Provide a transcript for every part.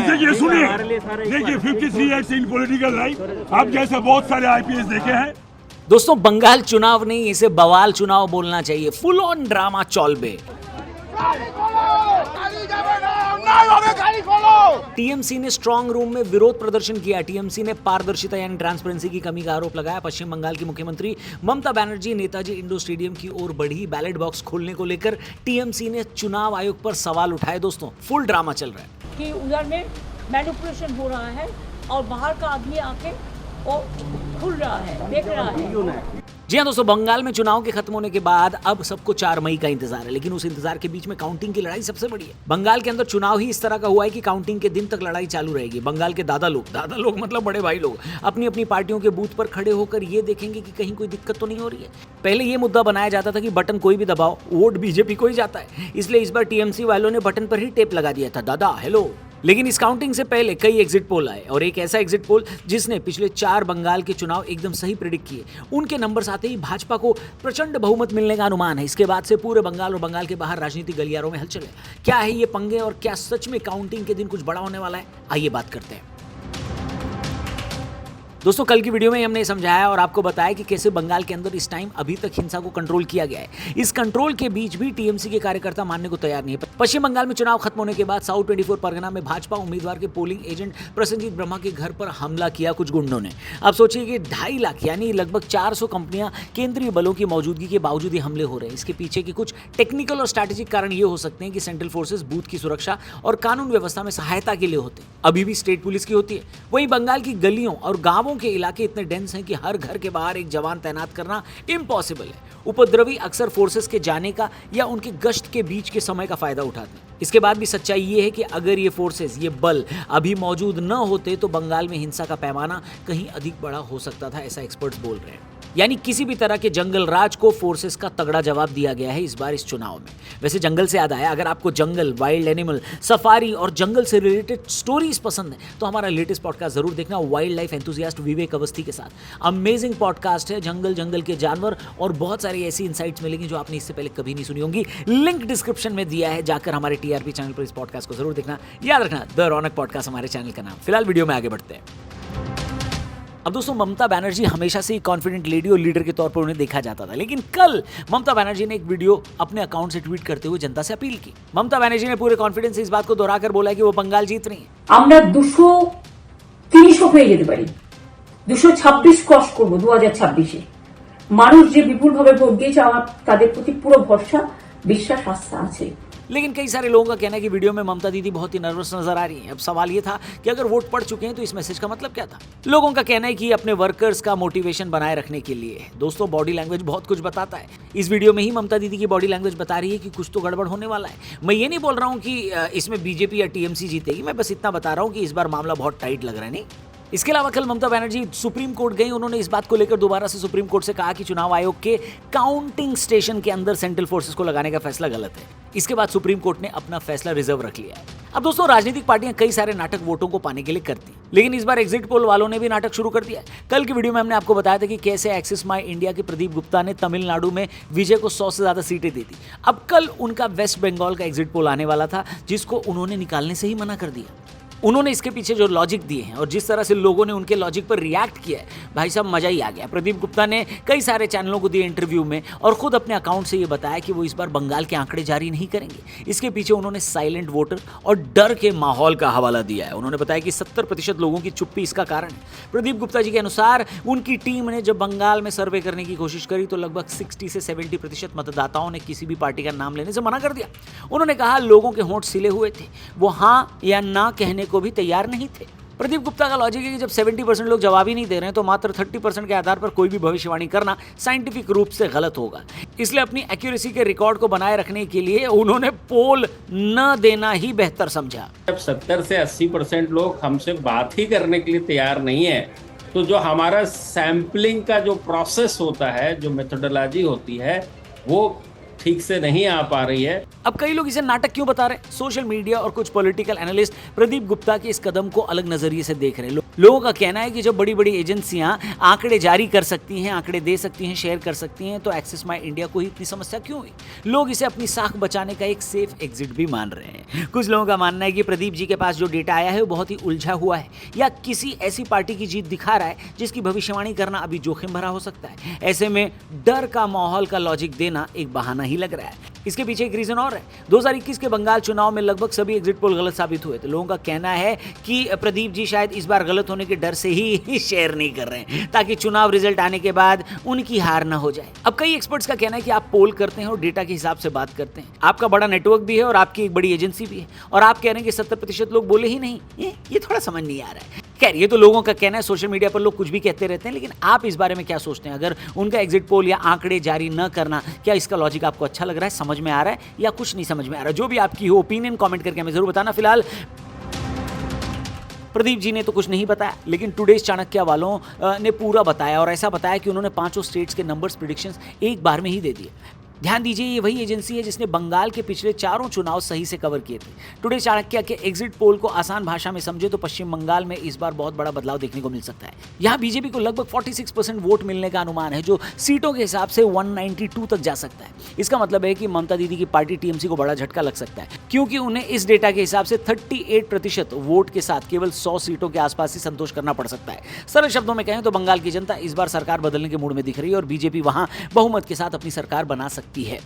देखिए सुनिए, देखिए 53 एक्ट इन पॉलिटिकल लाइफ, आप जैसे बहुत सारे आईपीएस देखे हैं। दोस्तों, बंगाल चुनाव नहीं, इसे बवाल चुनाव बोलना चाहिए। फुल ऑन ड्रामा चौलबे। टीएमसी ने स्ट्रांग रूम में विरोध प्रदर्शन किया। टीएमसी ने पारदर्शिता यानी ट्रांसपेरेंसी की कमी का आरोप लगाया। पश्चिम बंगाल की मुख्यमंत्री ममता बनर्जी नेताजी इंडोर स्टेडियम की ओर बढ़ी। बैलेट बॉक्स खोलने को लेकर टीएमसी ने चुनाव आयोग पर सवाल उठाए। दोस्तों, फुल ड्रामा चल रहा है कि उधर में मैनिपुलेशन हो रहा है और बाहर का आदमी आके वो खुल रहा है, देख रहा है। जी हाँ दोस्तों, बंगाल में चुनाव के खत्म होने के बाद अब सबको 4 मई का इंतजार है, लेकिन उस इंतजार के बीच में काउंटिंग की लड़ाई सबसे बड़ी है। बंगाल के अंदर चुनाव ही इस तरह का हुआ है कि काउंटिंग के दिन तक लड़ाई चालू रहेगी। बंगाल के दादा लोग मतलब बड़े भाई लोग अपनी अपनी पार्टियों के बूथ पर खड़े होकर ये देखेंगे कि कहीं कोई दिक्कत तो नहीं हो रही है। पहले ये मुद्दा बनाया जाता था कि बटन कोई भी दबाओ, वोट बीजेपी को ही जाता है, इसलिए इस बार टीएमसी वालों ने बटन पर ही टेप लगा दिया था, दादा हेलो। लेकिन इस काउंटिंग से पहले कई एग्जिट पोल आए और एक ऐसा एग्जिट पोल जिसने पिछले 4 बंगाल के चुनाव एकदम सही प्रेडिक्ट किए, उनके नंबर्स आते ही भाजपा को प्रचंड बहुमत मिलने का अनुमान है। इसके बाद से पूरे बंगाल और बंगाल के बाहर राजनीतिक गलियारों में हलचल है। क्या है ये पंगे और क्या सच में काउंटिंग के दिन कुछ बड़ा होने वाला है? आइए बात करते हैं। दोस्तों, कल की वीडियो में हमने समझाया और आपको बताया कि कैसे बंगाल के अंदर इस टाइम अभी तक हिंसा को कंट्रोल किया गया है। इस कंट्रोल के बीच भी टीएमसी के कार्यकर्ता मानने को तैयार नहीं है। पश्चिम बंगाल में चुनाव खत्म होने के बाद साउथ 24 परगना में भाजपा उम्मीदवार के पोलिंग एजेंट प्रसन्नजीत ब्रह्मा के घर पर हमला किया कुछ गुंडों ने। अब सोचिए कि 2.5 लाख यानी लगभग 400 कंपनियां केंद्रीय बलों की मौजूदगी के बावजूद ही हमले हो रहे हैं। इसके पीछे के कुछ टेक्निकल और स्ट्रैटेजिक कारण ये हो सकते हैं कि सेंट्रल फोर्सेस बूथ की सुरक्षा और कानून व्यवस्था में सहायता के लिए होते हैं। अभी भी स्टेट पुलिस की होती है। वहीं बंगाल की गलियों और गांवों के इलाके इतने डेंस हैं कि हर घर के बाहर एक जवान तैनात करना इम्पॉसिबल है। उपद्रवी अक्सर फोर्सेस के जाने का या उनके गश्त के बीच के समय का फायदा उठाते हैं। इसके बाद भी सच्चाई ये है कि अगर ये फोर्सेस, ये बल अभी मौजूद न होते तो बंगाल में हिंसा का पैमाना कहीं अधिक बड़ा हो सकता था, ऐसा एक्सपर्ट्स बोल रहे हैं। यानी किसी भी तरह के जंगल राज को फोर्सेस का तगड़ा जवाब दिया गया है इस बार इस चुनाव में। वैसे जंगल से याद आया, अगर आपको जंगल, वाइल्ड एनिमल, सफारी और जंगल से रिलेटेड स्टोरीज पसंद है तो हमारा लेटेस्ट पॉडकास्ट जरूर देखना, वाइल्ड लाइफ एंथुसियास्ट विवेक अवस्थी के साथ। अमेजिंग पॉडकास्ट है, जंगल के जानवर और बहुत सारी ऐसी इनसाइट्स मिलेंगी जो आपने इससे पहले कभी नहीं सुनी होंगी। लिंक डिस्क्रिप्शन में दिया है, जाकर हमारे टीआरपी चैनल पर इस पॉडकास्ट को जरूर देखना। याद रखना, द रौनक पॉडकास्ट हमारे चैनल का नाम। फिलहाल वीडियो में आगे बढ़ते हैं। अब दोस्तों, ममता बनर्जी हमेशा से ही कॉन्फिडेंट लेडी और लीडर के तौर पर उन्हें देखा जाता था, लेकिन कल ममता बनर्जी ने एक वीडियो अपने अकाउंट से ट्वीट करते हुए जनता से अपील की। ममता बनर्जी ने पूरे कॉन्फिडेंस से इस बात को दोहराकर बोला कि वो बंगाल जीत रही है। আমরা 230 হয়ে যেতে পারি, 226 ক্রস করব 2026-এ। মানুষ যে বিপুলভাবে ভোট দিয়েছে আমার তাদের প্রতি পুরো ভরসা, বিশ্বাস, আস্থা আছে। लेकिन कई सारे लोगों का कहना है कि वीडियो में ममता दीदी बहुत ही नर्वस नजर आ रही हैं। अब सवाल ये था कि अगर वोट पड़ चुके हैं तो इस मैसेज का मतलब क्या था? लोगों का कहना है कि अपने वर्कर्स का मोटिवेशन बनाए रखने के लिए। दोस्तों, बॉडी लैंग्वेज बहुत कुछ बताता है। इस वीडियो में ही ममता दीदी की बॉडी लैंग्वेज बता रही है कि कुछ तो गड़बड़ होने वाला है। मैं ये नहीं बोल रहा हूँ कि इसमें बीजेपी या टीएमसी जीतेगी, मैं बस इतना बता रहा हूँ कि इस बार मामला बहुत टाइट लग रहा है। नहीं, इसके अलावा कल ममता बनर्जी सुप्रीम कोर्ट गई। उन्होंने इस बात को लेकर दोबारा से सुप्रीम कोर्ट से कहा कि चुनाव आयोग के काउंटिंग स्टेशन के अंदर सेंट्रल फोर्सेस को लगाने का फैसला गलत है। इसके बाद सुप्रीम कोर्ट ने अपना फैसला रिजर्व रख लिया है। अब दोस्तों, राजनीतिक पार्टियां कई सारे नाटक वोटों को पाने के लिए करती, लेकिन इस बार एग्जिट पोल वालों ने भी नाटक शुरू कर दिया है। कल की वीडियो में हमने आपको बताया था कि कैसे एक्सिस माई इंडिया के प्रदीप गुप्ता ने तमिलनाडु में विजय को 100 से ज्यादा सीटें दी थी। अब कल उनका वेस्ट बंगाल का एग्जिट पोल आने वाला था, जिसको उन्होंने निकालने से ही मना कर दिया। उन्होंने इसके पीछे जो लॉजिक दिए हैं और जिस तरह से लोगों ने उनके लॉजिक पर रिएक्ट किया है, भाई साहब मजा ही आ गया। प्रदीप गुप्ता ने कई सारे चैनलों को दिए इंटरव्यू में और खुद अपने अकाउंट से ये बताया कि वो इस बार बंगाल के आंकड़े जारी नहीं करेंगे। इसके पीछे उन्होंने साइलेंट वोटर और डर के माहौल का हवाला दिया है। उन्होंने बताया कि 70% लोगों की चुप्पी इसका कारण है। प्रदीप गुप्ता जी के अनुसार उनकी टीम ने जब बंगाल में सर्वे करने की कोशिश करी तो लगभग 60 से 70% मतदाताओं ने किसी भी पार्टी का नाम लेने से मना कर दिया। उन्होंने कहा लोगों के होंठ सिले हुए थे, वो हाँ या ना कहने को भी तैयार नहीं थे। प्रदीप गुप्ता का लॉजिक है कि जब 70% लोग जवाब ही नहीं दे रहे हैं तो मात्र 30% के आधार पर कोई भी भविष्यवाणी करना साइंटिफिक रूप से गलत होगा। इसलिए अपनी एक्यूरेसी के रिकॉर्ड को बनाए रखने के लिए उन्होंने पोल न देना ही बेहतर समझा। जब 70 से 80% लोग हमसे बात ही करने के लिए तैयार नहीं है, तो जो हमारा सैंपलिंग का जो प्रोसेस होता है, जो मेथोडोलॉजी होती है, वो ठीक से नहीं आ पा रही है। अब कई लोग इसे नाटक क्यों बता रहे हैं? सोशल मीडिया और कुछ पॉलिटिकल एनालिस्ट प्रदीप गुप्ता के इस कदम को अलग नजरिए से देख रहे हैं। लोगों का कहना है कि जब बड़ी बड़ी एजेंसियां आंकड़े जारी कर सकती हैं, आंकड़े दे सकती हैं, शेयर कर सकती हैं, तो एक्सिस माई इंडिया को ही इतनी समस्या क्यों हुई? लोग इसे अपनी साख बचाने का एक सेफ एग्जिट भी मान रहे हैं। कुछ लोगों का मानना है कि प्रदीप जी के पास जो डेटा आया है वो बहुत ही उलझा हुआ है या किसी ऐसी पार्टी की जीत दिखा रहा है जिसकी भविष्यवाणी करना अभी जोखिम भरा हो सकता है। ऐसे में डर का माहौल का लॉजिक देना एक बहाना ही लग रहा है। इसके पीछे एक रीजन और है। 2021 के बंगाल चुनाव में लगभग सभी एग्जिट पोल गलत साबित हुए थे। लोगों का कहना है कि प्रदीप जी शायद इस बार गलत होने के डर से ही शेयर नहीं कर रहे हैं ताकि चुनाव रिजल्ट आने के बाद उनकी हार ना हो जाए। अब कई एक्सपर्ट्स का कहना है कि आप पोल करते हैं और डेटा के हिसाब से बात करते हैं, आपका बड़ा नेटवर्क भी है और आपकी एक बड़ी एजेंसी भी है, और आप कह रहे हैं कि 70% लोग बोले ही नहीं। ये थोड़ा समझ नहीं आ रहा है। खैर, ये तो लोगों का कहना है, सोशल मीडिया पर लोग कुछ भी कहते रहते हैं, लेकिन आप इस बारे में क्या सोचते हैं? अगर उनका एग्जिट पोल या आंकड़े जारी न करना, क्या इसका लॉजिक आपको अच्छा लग रहा है, समझ में आ रहा है, या कुछ नहीं समझ में आ रहा है? जो भी आपकी हो ओपिनियन कमेंट करके हमें जरूर बताना। फिलहाल प्रदीप जी ने तो कुछ नहीं बताया, लेकिन टुडेज चाणक्य वालों ने पूरा बताया, और ऐसा बताया कि उन्होंने 5 स्टेट्स के नंबर्स प्रेडिक्शंस एक बार में ही दे दिए। ध्यान दीजिए, ये वही एजेंसी है जिसने बंगाल के पिछले 4 चुनाव सही से कवर किए थे। टुडे चाणक्य के एग्जिट पोल को आसान भाषा में समझे तो पश्चिम बंगाल में इस बार बहुत बड़ा बदलाव देखने को मिल सकता है। यहाँ बीजेपी को लगभग 46% वोट मिलने का अनुमान है, जो सीटों के हिसाब से 192 तक जा सकता है। इसका मतलब है कि ममता दीदी की पार्टी टीएमसी को बड़ा झटका लग सकता है, क्योंकि उन्हें इस डेटा के हिसाब से 38% वोट के साथ केवल 100 सीटों के आसपास ही संतोष करना पड़ सकता है। सरल शब्दों में कहें तो बंगाल की जनता इस बार सरकार बदलने के मूड में दिख रही है और बीजेपी वहां बहुमत के साथ अपनी सरकार बना सकती है।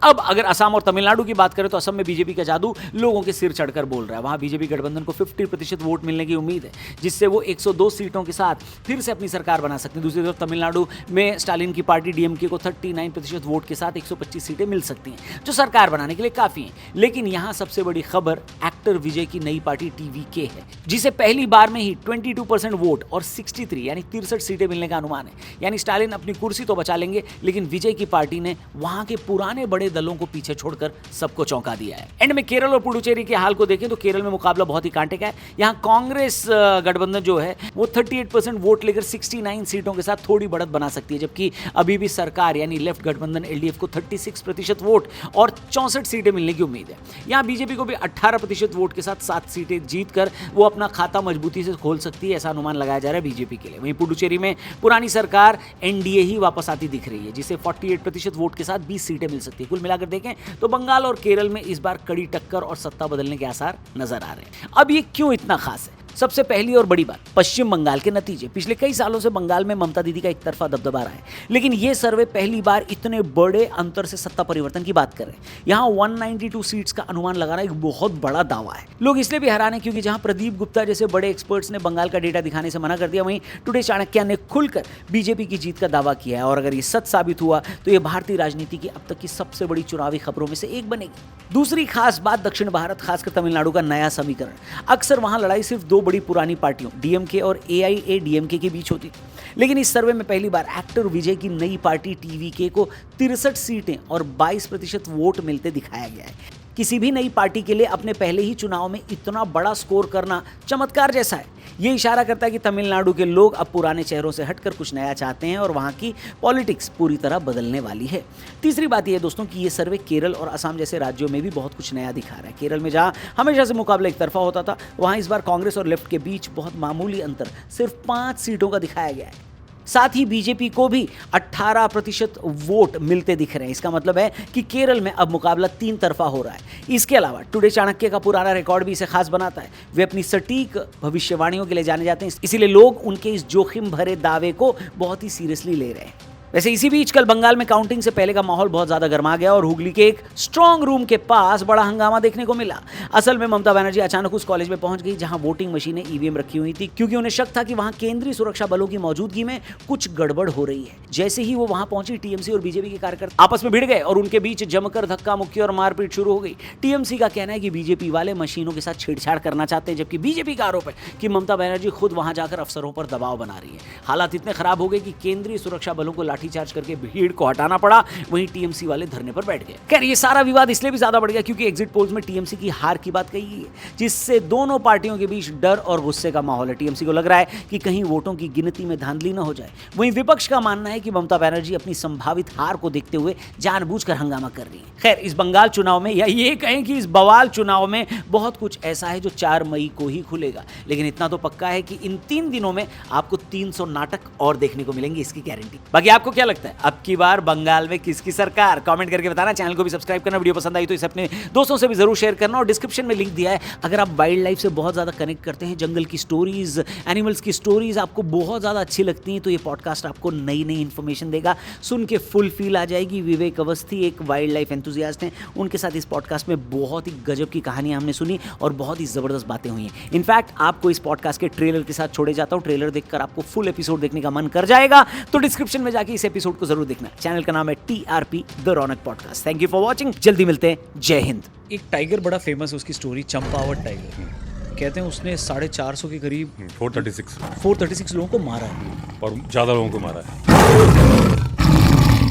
अब अगर असम और तमिलनाडु की बात करें तो असम में बीजेपी का जादू लोगों के सिर चढ़कर बोल रहा है। वहां बीजेपी गठबंधन को 50% वोट मिलने की उम्मीद है, जिससे वो 102 सीटों के साथ फिर से अपनी सरकार बना सकते हैं। दूसरी तरफ तमिलनाडु में स्टालिन की पार्टी डीएमके को 39% वोट के साथ 125 सीटें मिल सकती हैं, जो सरकार बनाने के लिए काफी हैं। लेकिन यहां सबसे बड़ी खबर एक्टर विजय की नई पार्टी टीवीके है, जिसे पहली बार में ही 22% वोट और 63 यानी 63 सीटें मिलने का अनुमान है। यानी स्टालिन अपनी कुर्सी तो बचा लेंगे, लेकिन विजय की पार्टी ने वहां के पुराने बड़े दलों को पीछे छोड़कर सबको चौंका दिया है। एंड में केरल और पुडुचेरी के हाल को देखें तो केरल में मुकाबला बहुत ही कांटे का है। यहां कांग्रेस गठबंधन जो है वो 38% वोट लेकर 69 सीटों के साथ थोड़ी बढ़त बना सकती है, जबकि अभी भी सरकार यानी लेफ्ट गठबंधन एलडीएफ को 36% वोट और 64 सीटें मिलने की उम्मीद है। यहां बीजेपी को भी 18% वोट के साथ 7 सीटें जीतकर वो अपना खाता मजबूती से खोल सकती है, ऐसा अनुमान लगाया जा रहा है बीजेपी के लिए। वहीं पुडुचेरी में पुरानी सरकार एनडीए ही वापस आती दिख रही है, जिसे 48% वोट के साथ 20 सीटें मिल सकती है। कुल मिलाकर देखें तो बंगाल और केरल में इस बार कड़ी टक्कर और सत्ता बदलने के आसार नजर आ रहे हैं। अब ये क्यों इतना खास है? सबसे पहली और बड़ी बात, पश्चिम बंगाल के नतीजे। पिछले कई सालों से बंगाल में ममता दीदी का एक तरफा दबदबा रहा है, लेकिन ये सर्वे पहली बार इतने बड़े अंतर से सत्ता परिवर्तन की बात कर रहे हैं। यहाँ 192 सीट्स का अनुमान लगाना एक बहुत बड़ा दावा है। लोग इसलिए भी हैरान है क्योंकि जहां प्रदीप गुप्ता जैसे बड़े एक्सपर्ट्स ने बंगाल का डेटा दिखाने से मना कर दिया, वहीं टुडे चाणक्य ने खुलकर बीजेपी की जीत का दावा किया है। और अगर ये सच साबित हुआ तो ये भारतीय राजनीति की अब तक की सबसे बड़ी चुनावी खबरों में से एक बनेगी। दूसरी खास बात, दक्षिण भारत खासकर तमिलनाडु का नया समीकरण। अक्सर वहां लड़ाई सिर्फ 2 बड़ी पुरानी पार्टियों डीएमके और एआईएडीएमके के बीच होती थी, लेकिन इस सर्वे में पहली बार एक्टर विजय की नई पार्टी टीवीके को 63 सीटें और 22% वोट मिलते दिखाया गया है। किसी भी नई पार्टी के लिए अपने पहले ही चुनाव में इतना बड़ा स्कोर करना चमत्कार जैसा है। ये इशारा करता है कि तमिलनाडु के लोग अब पुराने चेहरों से हटकर कुछ नया चाहते हैं और वहां की पॉलिटिक्स पूरी तरह बदलने वाली है। तीसरी बात यह दोस्तों कि ये सर्वे केरल और असम जैसे राज्यों में भी बहुत कुछ नया दिखा रहा है। केरल में जहां हमेशा से मुकाबला एक तरफा होता था, वहां इस बार कांग्रेस और लेफ्ट के बीच बहुत मामूली अंतर सिर्फ 5 सीटों का दिखाया गया है। साथ ही बीजेपी को भी 18% वोट मिलते दिख रहे हैं। इसका मतलब है कि केरल में अब मुकाबला 3 तरफा हो रहा है। इसके अलावा टुडे चाणक्य का पुराना रिकॉर्ड भी इसे खास बनाता है। वे अपनी सटीक भविष्यवाणियों के लिए जाने जाते हैं, इसीलिए लोग उनके इस जोखिम भरे दावे को बहुत ही सीरियसली ले रहे हैं। वैसे इसी बीच कल बंगाल में काउंटिंग से पहले का माहौल बहुत ज्यादा गर्मा गया और हुगली के एक स्ट्रांग रूम के पास बड़ा हंगामा देखने को मिला। असल में ममता बनर्जी अचानक उस कॉलेज में पहुंच गई जहां वोटिंग मशीनें ईवीएम रखी हुई थी, क्योंकि उन्हें शक था कि वहां केंद्रीय सुरक्षा बलों की मौजूदगी में कुछ गड़बड़ हो रही है। जैसे ही वो वहां पहुंची, टीएमसी और बीजेपी के कार्यकर्ता आपस में भिड़ गए और उनके बीच जमकर धक्का मुक्की और मारपीट शुरू हो गई। टीएमसी का कहना है कि बीजेपी वाले मशीनों के साथ छेड़छाड़ करना चाहते हैं, जबकि बीजेपी का आरोप है कि ममता बनर्जी खुद वहां जाकर अफसरों पर दबाव बना रही है। हालात इतने खराब हो गए कि केंद्रीय सुरक्षा बलों को लाठी लाठीचार्ज करके भीड़ को हटाना पड़ा, वहीं टीएमसी वाले धरने पर बैठ गए। खैर, ये सारा विवाद इसलिए भी ज्यादा बढ़ गया क्योंकि एग्जिट पोल्स में टीएमसी की हार की बात कही है, जिससे दोनों पार्टियों के बीच डर और गुस्से का माहौल है। टीएमसी को लग रहा है कि कहीं वोटों की गिनती में धांधली न हो जाए, वहीं विपक्ष का मानना है कि ममता बनर्जी अपनी संभावित हार को देखते हुए जानबूझकर हंगामा कर रही है। खैर, इस बंगाल चुनाव में या ये कहें कि इस बवाल चुनाव में बहुत कुछ ऐसा है जो 4 मई को ही खुलेगा, लेकिन इतना तो पक्का है कि इन 3 दिनों में आपको 300 नाटक और देखने को मिलेंगे, इसकी गारंटी। बाकी आपको क्या लगता है, अब की बार बंगाल में किसकी सरकार? कमेंट करके बताना। चैनल को भी सब्सक्राइब करना, वीडियो पसंद आई तो इसे अपने दोस्तों से भी जरूर शेयर करना, और डिस्क्रिप्शन में लिंक दिया है। अगर आप वाइल्ड लाइफ से बहुत ज्यादा कनेक्ट करते हैं, जंगल की स्टोरीज, एनिमल्स की स्टोरीज आपको बहुत ज्यादा अच्छी लगती हैं, तो ये पॉडकास्ट आपको नई नई इंफॉर्मेशन देगा। सुन के फुल फील आ जाएगी। विवेक अवस्थी एक वाइल्ड लाइफ एंथुसियास्ट हैं, उनके साथ इस पॉडकास्ट में बहुत ही गजब की कहानियां हमने सुनी और बहुत ही जबरदस्त बातें हुई हैं। इनफैक्ट आपको इस पॉडकास्ट के ट्रेलर के साथ छोड़े जाता हूं, ट्रेलर देखकर आपको फुल एपिसोड देखने का मन कर जाएगा, तो डिस्क्रिप्शन में जाके इस एपिसोड को जरूर देखना। चैनल का नाम है TRP the Raunak podcast. Thank you for watching, जल्दी मिलते हैं, जय हिंद। एक टाइगर बड़ा फेमस है, उसकी स्टोरी चंपावत टाइगर। कहते हैं उसने 450 के करीब 436 लोगों को मारा है और ज़्यादा लोगों को मारा है।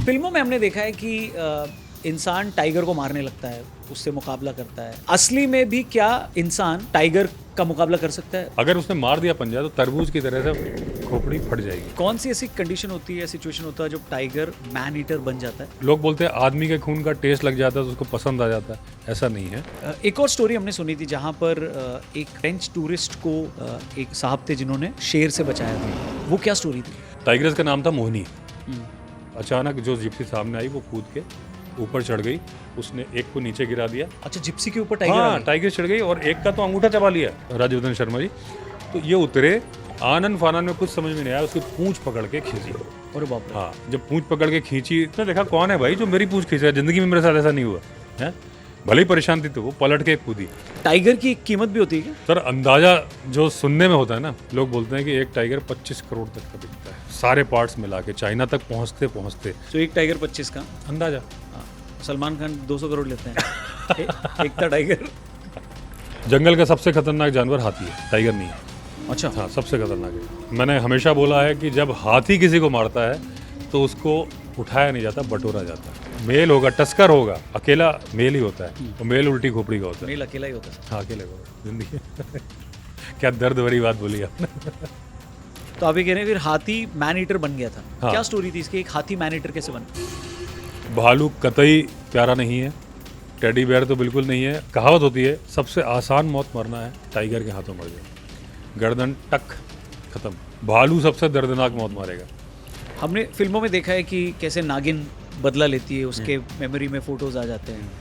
फिल्मों में हमने देखा है कि इंसान टाइगर को मारने लगता है, उससे मुकाबला करता है। असली में भी क्या इंसान टाइगर का मुकाबला कर सकता है? अगर उसने मार दिया पंजा तो तरबूज की तरह से खोपड़ी फट जाएगी। कौन सी ऐसी कंडीशन होती है, सिचुएशन होता है जब टाइगर मैन ईटर बन जाता है? लोग बोलते हैं आदमी के खून का टेस्ट लग जाता है तो उसको पसंद आ जाता है, ऐसा नहीं है। एक और स्टोरी हमने सुनी थी जहाँ पर एक फ्रेंच टूरिस्ट को एक साहब थे जिन्होंने शेर से बचाया था। वो क्या स्टोरी थी? टाइग्रेस का नाम था मोहनी। अचानक जो जिप्सी सामने आई वो कूद के ऊपर चढ़ गई, उसने एक को नीचे गिरा दिया। अच्छा, जिप्सी के ऊपर टाइगर? हाँ, टाइगर चढ़ गई और एक का तो अंगूठा चबा लिया, राज्यवर्धन शर्मा जी। तो ये उतरे, आनन फानन में कुछ समझ में नहीं आया, उसकी पूंछ पकड़ के खींची। अरे बाप रे। हाँ, जब पूंछ पकड़ के खींची तो देखा कौन है भाई जो मेरी पूंछ खींच रहा है, जिंदगी में मेरे साथ ऐसा नहीं हुआ है। भले ही परेशान थी तो वो पलट के कूदी। टाइगर की एक कीमत भी होती है क्या? सर, अंदाजा जो सुनने में होता है ना, लोग बोलते हैं कि एक टाइगर 25 करोड़ तक का बिकता है, सारे पार्ट्स मिला के, चाइना तक पहुंचते पहुंचते। तो एक टाइगर 25 का अंदाजा। सलमान खान 200 करोड़ लेते हैं एक था टाइगर। जंगल का सबसे खतरनाक जानवर हाथी है, टाइगर नहीं है। अच्छा। हाँ, सबसे खतरनाक है। मैंने हमेशा बोला है कि जब हाथी किसी को मारता है तो उसको उठाया नहीं जाता, बटोरा जाता है। मेल होगा, टस्कर होगा, अकेला मेल ही होता है, और मेल उल्टी खोपड़ी का होता है। मेल अकेला ही होता है। हाँ, अकेले होगा जिंदगी। क्या दर्द भरी बात बोली आपने। तो आप ये कह रहे हैं फिर हाथी मैन ईटर बन गया था। हाँ। क्या स्टोरी थी इसकी? एक हाथी मैन ईटर कैसे बना? भालू कतई प्यारा नहीं है, टेडी बेयर तो बिल्कुल नहीं है। कहावत होती है सबसे आसान मौत मरना है, टाइगर के हाथों मर जाओ, गर्दन टक खत्म। भालू सबसे दर्दनाक मौत मारेगा। हमने फिल्मों में देखा है कि कैसे नागिन बदला लेती है, उसके मेमोरी में फोटोज आ जाते हैं।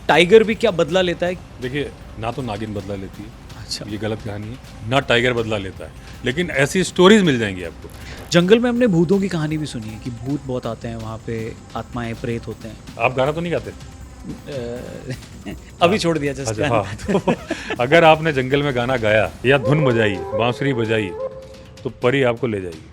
टाइगर भी क्या बदला लेता है? देखिए, ना तो नागिन बदला लेती है, अच्छा, ये गलत कहानी है, ना टाइगर बदला लेता है, लेकिन ऐसी स्टोरीज मिल जाएंगी आपको। जंगल में हमने भूतों की कहानी भी सुनी है कि भूत बहुत आते हैं वहाँ पे, आत्माएं प्रेत होते हैं। आप गाना तो नहीं गाते? अभी छोड़ दिया जस्ट। अच्छा, हाँ, तो अगर आपने जंगल में गाना गाया या धुन बजाई, बांसुरी बजाई, तो परी आपको ले जाएगी।